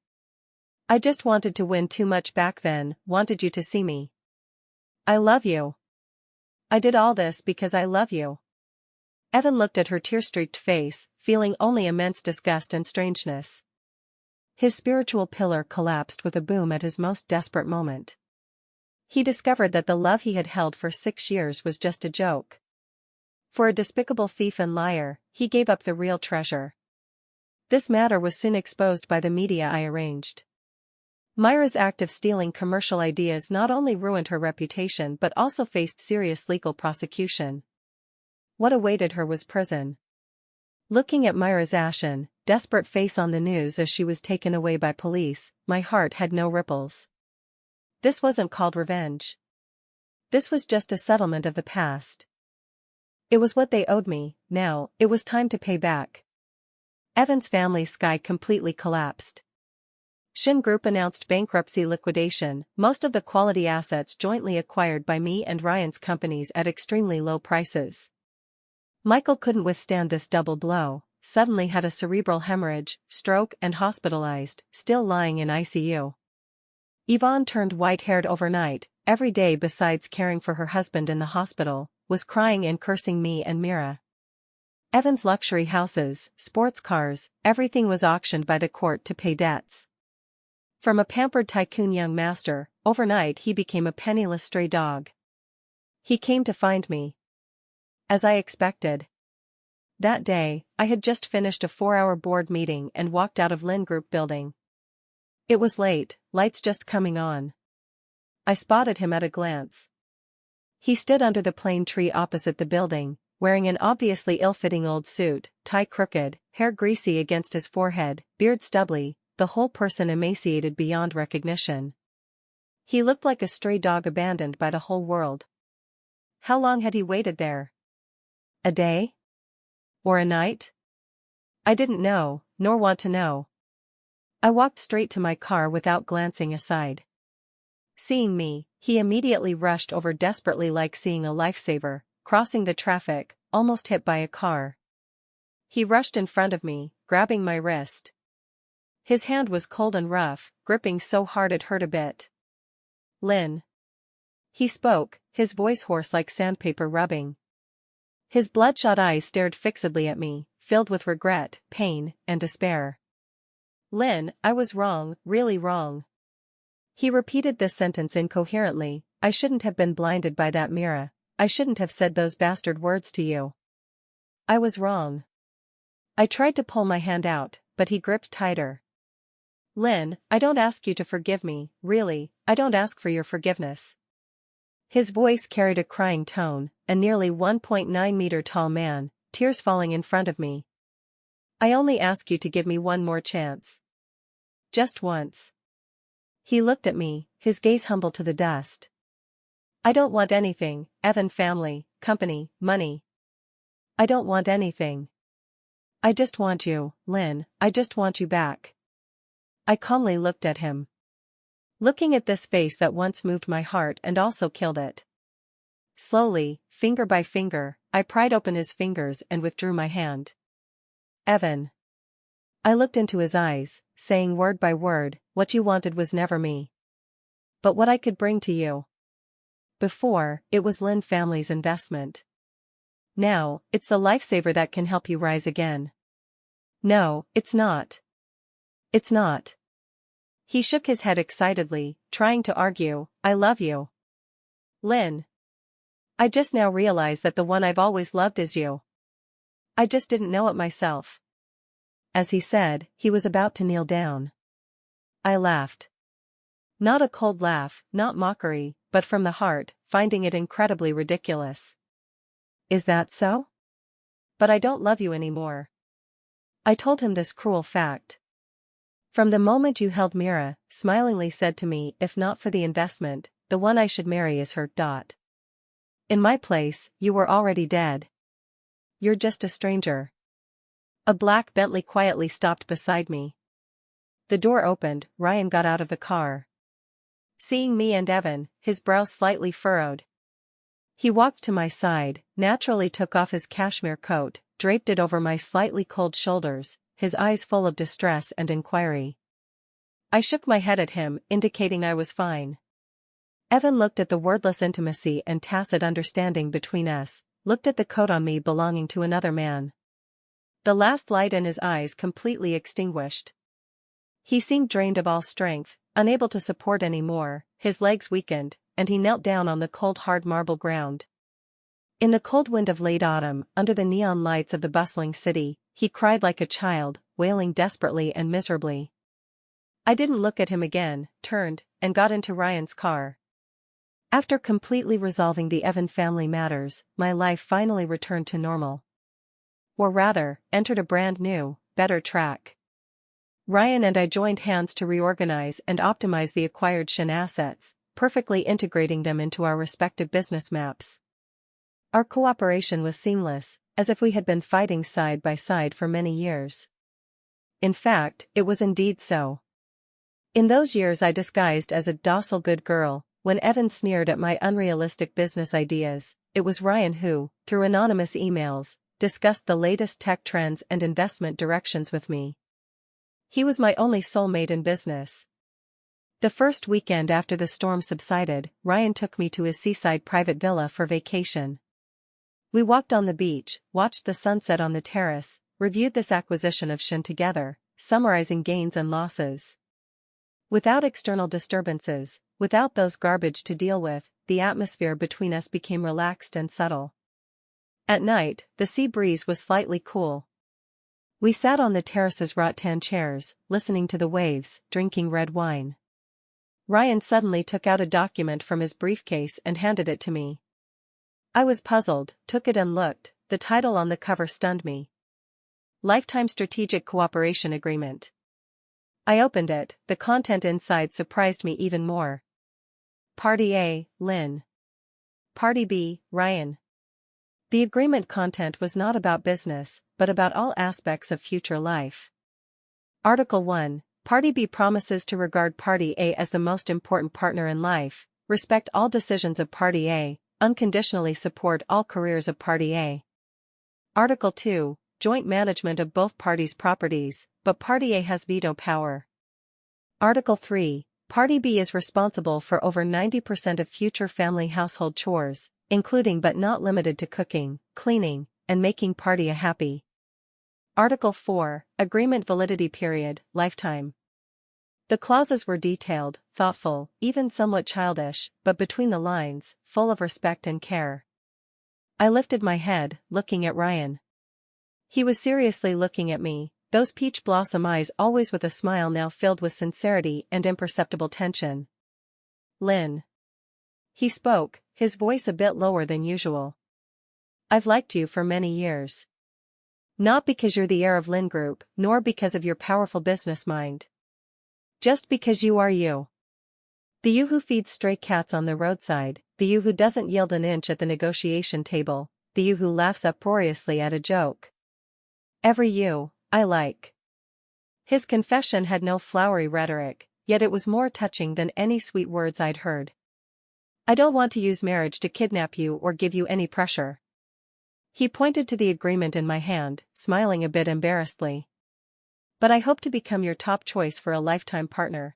Speaker 1: I just wanted to win too much back then, wanted you to see me. I love you. I did all this because I love you." Evan looked at her tear-streaked face, feeling only immense disgust and strangeness. His spiritual pillar collapsed with a boom at his most desperate moment. He discovered that the love he had held for 6 years was just a joke. For a despicable thief and liar, he gave up the real treasure. This matter was soon exposed by the media I arranged. Mira's act of stealing commercial ideas not only ruined her reputation but also faced serious legal prosecution. What awaited her was prison. Looking at Mira's ashen, desperate face on the news as she was taken away by police, my heart had no ripples. This wasn't called revenge. This was just a settlement of the past. It was what they owed me. Now, it was time to pay back. Evan's family's sky completely collapsed. Shin Group announced bankruptcy liquidation, most of the quality assets jointly acquired by me and Ryan's companies at extremely low prices. Michael couldn't withstand this double blow, suddenly had a cerebral hemorrhage, stroke and hospitalized, still lying in ICU. Yvonne turned white-haired overnight, every day besides caring for her husband in the hospital, was crying and cursing me and Mira. Evan's luxury houses, sports cars, everything was auctioned by the court to pay debts. From a pampered tycoon young master, overnight he became a penniless stray dog. He came to find me. As I expected. That day, I had just finished a 4-hour board meeting and walked out of Lynne Group building. It was late, lights just coming on. I spotted him at a glance. He stood under the plane tree opposite the building, wearing an obviously ill-fitting old suit, tie crooked, hair greasy against his forehead, beard stubbly, the whole person emaciated beyond recognition. He looked like a stray dog abandoned by the whole world. How long had he waited there? A day? Or a night? I didn't know, nor want to know. I walked straight to my car without glancing aside. Seeing me, he immediately rushed over desperately like seeing a lifesaver, crossing the traffic, almost hit by a car. He rushed in front of me, grabbing my wrist. His hand was cold and rough, gripping so hard it hurt a bit. Lynne. He spoke, his voice hoarse like sandpaper rubbing. His bloodshot eyes stared fixedly at me, filled with regret, pain, and despair. Lynne, I was wrong, really wrong. He repeated this sentence incoherently. I shouldn't have been blinded by that Mira. I shouldn't have said those bastard words to you. I was wrong. I tried to pull my hand out, but he gripped tighter. Lynne, I don't ask you to forgive me, really, I don't ask for your forgiveness. His voice carried a crying tone, a nearly 1.9-meter tall man, tears falling in front of me. I only ask you to give me one more chance. Just once. He looked at me, his gaze humble to the dust. I don't want anything, Evan family, company, money. I don't want anything. I just want you, Lynne, I just want you back. I calmly looked at him. Looking at this face that once moved my heart and also killed it. Slowly, finger by finger, I pried open his fingers and withdrew my hand. Evan. I looked into his eyes, saying word by word, what you wanted was never me. But what I could bring to you. Before, it was Lynne family's investment. Now, it's the lifesaver that can help you rise again. No, it's not. It's not. He shook his head excitedly, trying to argue, I love you. Lynne. I just now realize that the one I've always loved is you. I just didn't know it myself. As he said, he was about to kneel down. I laughed. Not a cold laugh, not mockery, but from the heart, finding it incredibly ridiculous. Is that so? But I don't love you anymore. I told him this cruel fact. From the moment you held Mira, smilingly said to me, if not for the investment, the one I should marry is her. In my place, you were already dead. You're just a stranger. A black Bentley quietly stopped beside me. The door opened, Ryan got out of the car. Seeing me and Evan, his brow slightly furrowed. He walked to my side, naturally took off his cashmere coat, draped it over my slightly cold shoulders, his eyes full of distress and inquiry. I shook my head at him, indicating I was fine. Evan looked at the wordless intimacy and tacit understanding between us, looked at the coat on me belonging to another man. The last light in his eyes completely extinguished. He seemed drained of all strength, unable to support any more, his legs weakened, and he knelt down on the cold hard marble ground. In the cold wind of late autumn, under the neon lights of the bustling city, he cried like a child, wailing desperately and miserably. I didn't look at him again, turned, and got into Ryan's car. After completely resolving the Evan family matters, my life finally returned to normal. Or rather, entered a brand new, better track. Ryan and I joined hands to reorganize and optimize the acquired Shin assets, perfectly integrating them into our respective business maps. Our cooperation was seamless, as if we had been fighting side by side for many years. In fact, it was indeed so. In those years I disguised as a docile good girl. When Evan sneered at my unrealistic business ideas, it was Ryan who, through anonymous emails, discussed the latest tech trends and investment directions with me. He was my only soulmate in business. The first weekend after the storm subsided, Ryan took me to his seaside private villa for vacation. We walked on the beach, watched the sunset on the terrace, reviewed this acquisition of Shin together, summarizing gains and losses. Without external disturbances, without those garbage to deal with, the atmosphere between us became relaxed and subtle. At night, the sea breeze was slightly cool. We sat on the terrace's rattan chairs, listening to the waves, drinking red wine. Ryan suddenly took out a document from his briefcase and handed it to me. I was puzzled, took it and looked. The title on the cover stunned me. Lifetime Strategic Cooperation Agreement. I opened it, the content inside surprised me even more. Party A, Lynne. Party B, Ryan. The agreement content was not about business, but about all aspects of future life. Article 1. Party B promises to regard Party A as the most important partner in life, respect all decisions of Party A, unconditionally support all careers of Party A. Article 2. Joint management of both parties' properties, but Party A has veto power. Article 3. Party B is responsible for over 90% of future family household chores, including but not limited to cooking, cleaning, and making Party A happy. Article 4. Agreement validity period, lifetime. The clauses were detailed, thoughtful, even somewhat childish, but between the lines, full of respect and care. I lifted my head, looking at Ryan. He was seriously looking at me, those peach blossom eyes always with a smile now filled with sincerity and imperceptible tension. Lynne. He spoke, his voice a bit lower than usual. I've liked you for many years. Not because you're the heir of Lynne Group, nor because of your powerful business mind. Just because you are you. The you who feeds stray cats on the roadside, the you who doesn't yield an inch at the negotiation table, the you who laughs uproariously at a joke. Every you, I like. His confession had no flowery rhetoric, yet it was more touching than any sweet words I'd heard. I don't want to use marriage to kidnap you or give you any pressure. He pointed to the agreement in my hand, smiling a bit embarrassedly. But I hope to become your top choice for a lifetime partner.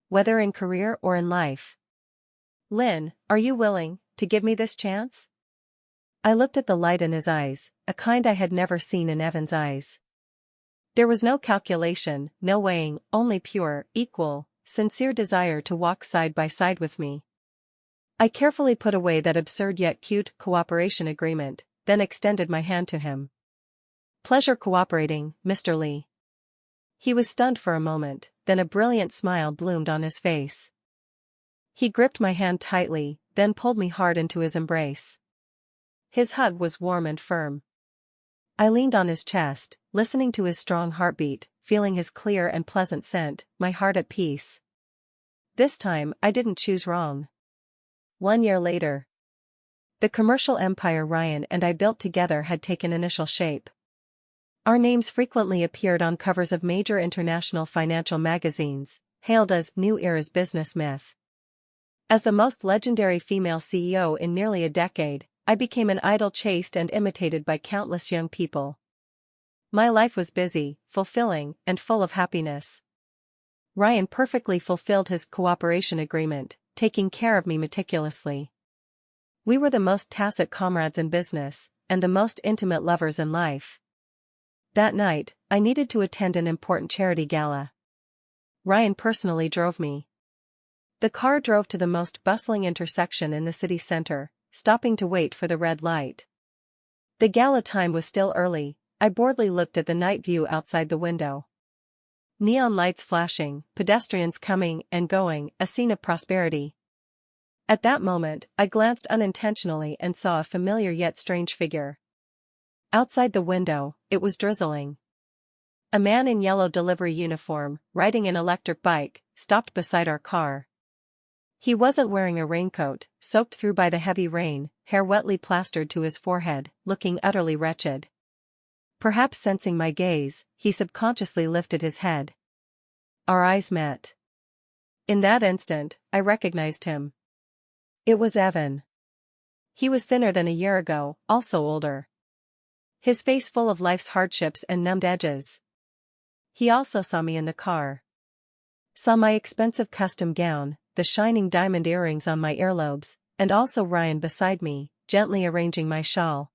Speaker 1: Whether in career or in life. Lynne, are you willing to give me this chance? I looked at the light in his eyes, a kind I had never seen in Evan's eyes. There was no calculation, no weighing, only pure, equal, sincere desire to walk side by side with me. I carefully put away that absurd yet cute cooperation agreement, then extended my hand to him. Pleasure cooperating, Mr. Lee. He was stunned for a moment, then a brilliant smile bloomed on his face. He gripped my hand tightly, then pulled me hard into his embrace. His hug was warm and firm. I leaned on his chest, listening to his strong heartbeat, feeling his clear and pleasant scent, my heart at peace. This time, I didn't choose wrong. 1 year later. The commercial empire Ryan and I built together had taken initial shape. Our names frequently appeared on covers of major international financial magazines, hailed as New Era's business myth. As the most legendary female CEO in nearly a decade, I became an idol chased and imitated by countless young people. My life was busy, fulfilling, and full of happiness. Ryan perfectly fulfilled his cooperation agreement, taking care of me meticulously. We were the most tacit comrades in business, and the most intimate lovers in life. That night, I needed to attend an important charity gala. Ryan personally drove me. The car drove to the most bustling intersection in the city center, stopping to wait for the red light. The gala time was still early. I boredly looked at the night view outside the window. Neon lights flashing, pedestrians coming and going, a scene of prosperity. At that moment, I glanced unintentionally and saw a familiar yet strange figure. Outside the window, it was drizzling. A man in yellow delivery uniform, riding an electric bike, stopped beside our car. He wasn't wearing a raincoat, soaked through by the heavy rain, hair wetly plastered to his forehead, looking utterly wretched. Perhaps sensing my gaze, he subconsciously lifted his head. Our eyes met. In that instant, I recognized him. It was Evan. He was thinner than a year ago, also older. his face full of life's hardships and numbed edges. He also saw me in the car. Saw my expensive custom gown, the shining diamond earrings on my earlobes, and also Ryan beside me, gently arranging my shawl.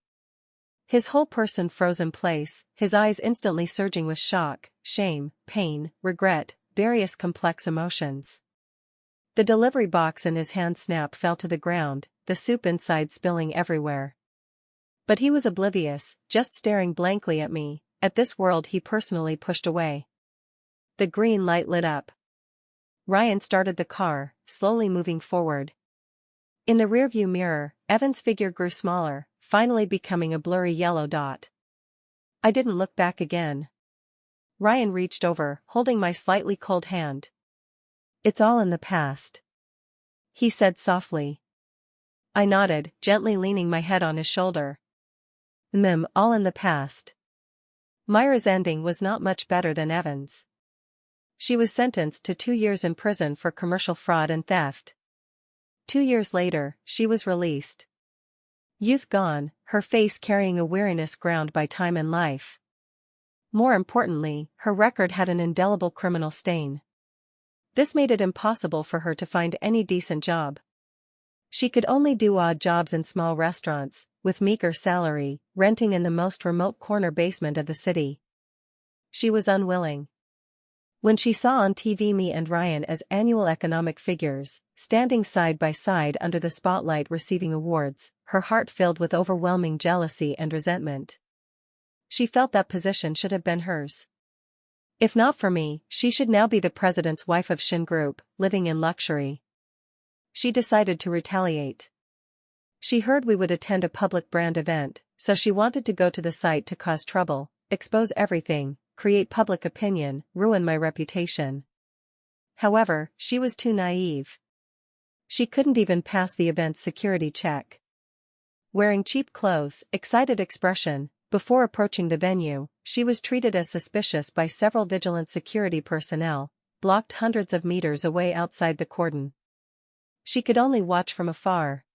Speaker 1: His whole person froze in place, his eyes instantly surging with shock, shame, pain, regret, various complex emotions. The delivery box in his hand fell to the ground, the soup inside spilling everywhere. But he was oblivious, just staring blankly at me, at this world he personally pushed away. The green light lit up. Ryan started the car, slowly moving forward. In the rearview mirror, Evan's figure grew smaller, finally becoming a blurry yellow dot. I didn't look back again. Ryan reached over, holding my slightly cold hand. "It's all in the past," he said softly. I nodded, gently leaning my head on his shoulder. All in the past. Mira's ending was not much better than Evan's. She was sentenced to 2 years in prison for commercial fraud and theft. 2 years later, she was released. Youth gone, her face carrying a weariness ground by time and life. More importantly, her record had an indelible criminal stain. This made it impossible for her to find any decent job. She could only do odd jobs in small restaurants, with meager salary, renting in the most remote corner basement of the city. She was unwilling. When she saw on TV me and Ryan as annual economic figures, standing side by side under the spotlight receiving awards, her heart filled with overwhelming jealousy and resentment. She felt that position should have been hers. If not for me, she should now be the president's wife of Shin Group, living in luxury. She decided to retaliate. She heard we would attend a public brand event, so she wanted to go to the site to cause trouble, expose everything, create public opinion, ruin my reputation. However, she was too naive. She couldn't even pass the event's security check. Wearing cheap clothes, excited expression, before approaching the venue, she was treated as suspicious by several vigilant security personnel, blocked hundreds of meters away outside the cordon. She could only watch from afar.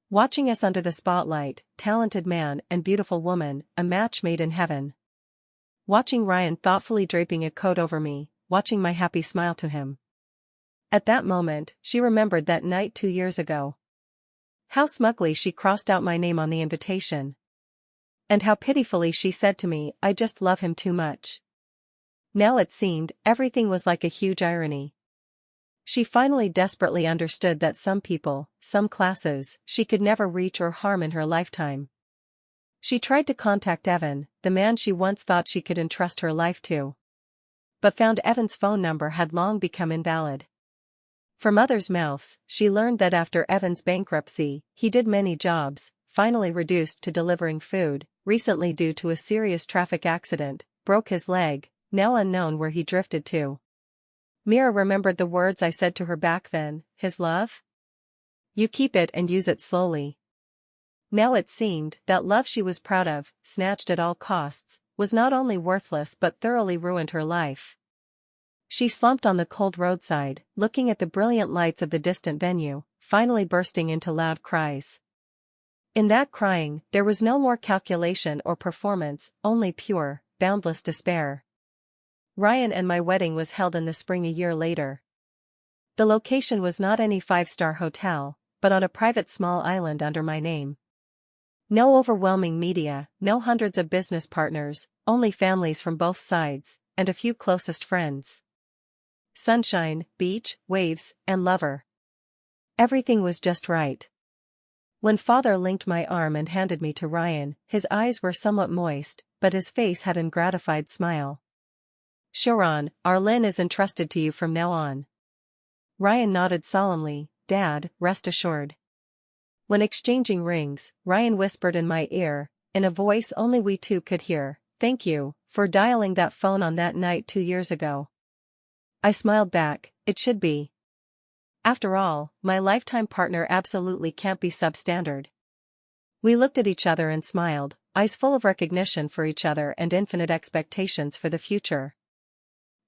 Speaker 1: Watching us under the spotlight, talented man and beautiful woman, a match made in heaven. Watching Ryan thoughtfully draping a coat over me, watching my happy smile to him. At that moment, she remembered that night 2 years ago. How smugly she crossed out my name on the invitation. And how pitifully she said to me, "I just love him too much." Now it seemed, everything was like a huge irony. She finally desperately understood that some people, some classes, she could never reach or harm in her lifetime. She tried to contact Evan, the man she once thought she could entrust her life to. But found Evan's phone number had long become invalid. From others' mouths, she learned that after Evan's bankruptcy, he did many jobs, finally reduced to delivering food, recently due to a serious traffic accident, broke his leg, now unknown where he drifted to. Mira remembered the words I said to her back then, "His love? You keep it and use it slowly." Now it seemed that love she was proud of, snatched at all costs, was not only worthless but thoroughly ruined her life. She slumped on the cold roadside, looking at the brilliant lights of the distant venue, finally bursting into loud cries. In that crying, there was no more calculation or performance, only pure, boundless despair. Ryan and my wedding was held in the spring a year later. The location was not any 5-star hotel, but on a private small island under my name. No overwhelming media, no hundreds of business partners, only families from both sides, and a few closest friends. Sunshine, beach, waves, and lover. Everything was just right. When father linked my arm and handed me to Ryan, his eyes were somewhat moist, but his face had an gratified smile. "Sharon, our Lynne is entrusted to you from now on." Ryan nodded solemnly, "Dad, rest assured." When exchanging rings, Ryan whispered in my ear, in a voice only we two could hear, "Thank you, for dialing that phone on that night 2 years ago." I smiled back, "It should be. After all, my lifetime partner absolutely can't be substandard." We looked at each other and smiled, eyes full of recognition for each other and infinite expectations for the future.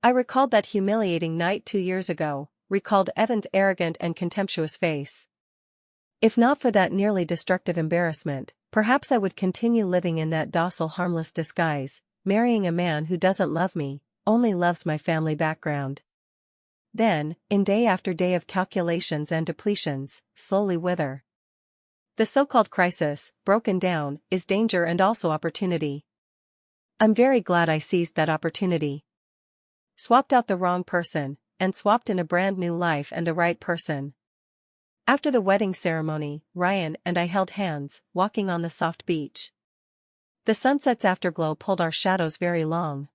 Speaker 1: I recalled that humiliating night 2 years ago, recalled Evan's arrogant and contemptuous face. If not for that nearly destructive embarrassment, Perhaps I would continue living in that docile harmless disguise, marrying a man who doesn't love me, only loves my family background. Then, in day after day of calculations and depletions, slowly wither. The so-called crisis, broken down, is danger and also opportunity. I'm very glad I seized that opportunity. Swapped out the wrong person, and swapped in a brand new life and the right person. After the wedding ceremony, Ryan and I held hands, walking on the soft beach. The sunset's afterglow pulled our shadows very long.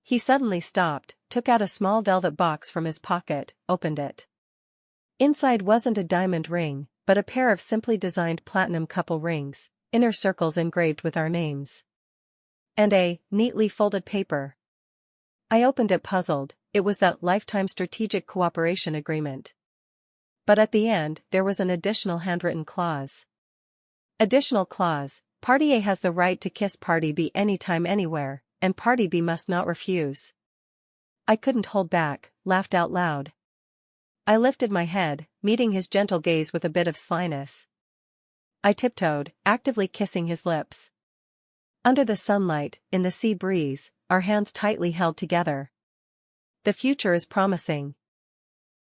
Speaker 1: He suddenly stopped, took out a small velvet box from his pocket, opened it. Inside wasn't a diamond ring, but a pair of simply designed platinum couple rings, inner circles engraved with our names. And a neatly folded paper. I opened it puzzled. It was that lifetime strategic cooperation agreement. But at the end, there was an additional handwritten clause. Additional clause: Party A has the right to kiss Party B anytime anywhere, and Party B must not refuse. I couldn't hold back, laughed out loud. I lifted my head, meeting his gentle gaze with a bit of slyness. I tiptoed, actively kissing his lips. Under the sunlight, in the sea breeze, our hands tightly held together. The future is promising,